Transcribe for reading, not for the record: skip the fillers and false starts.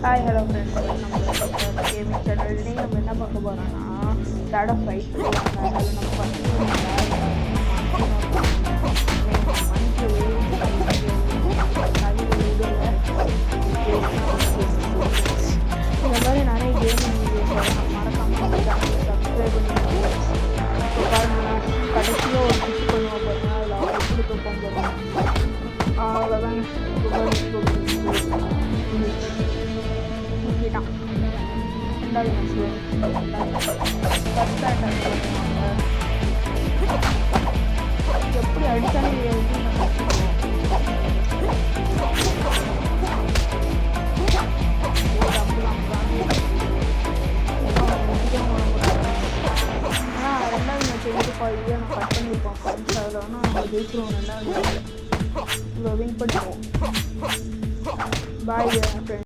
Hi hello friends, நம்ம gaming channel. இன்றைக்கி நம்ம என்ன பார்க்க போகிறோன்னா ஷேடோ ஃபைட் சொல்லுவாங்க. அதில் நம்ம ஃபஸ்ட்டு இந்த மாதிரி நிறைய கேமிங் வீடியோஸ் வரும். மறக்காமல் சப்ஸ்கிரைப் பண்ணிக்கோங்க. இப்போ பாருங்கள், கடைசியாக ஒரு பிக் பண்ணுவோம் பாருங்கள். அதில் அவங்க கொடுக்க போகிறோம். அவ்வளோதான். முக்கிட்டான் ரெண்டாவது மேட்ச் ஃபஸ்ட் அட்டாக் பண்ணுவாங்க. எப்படி அடித்தாலும்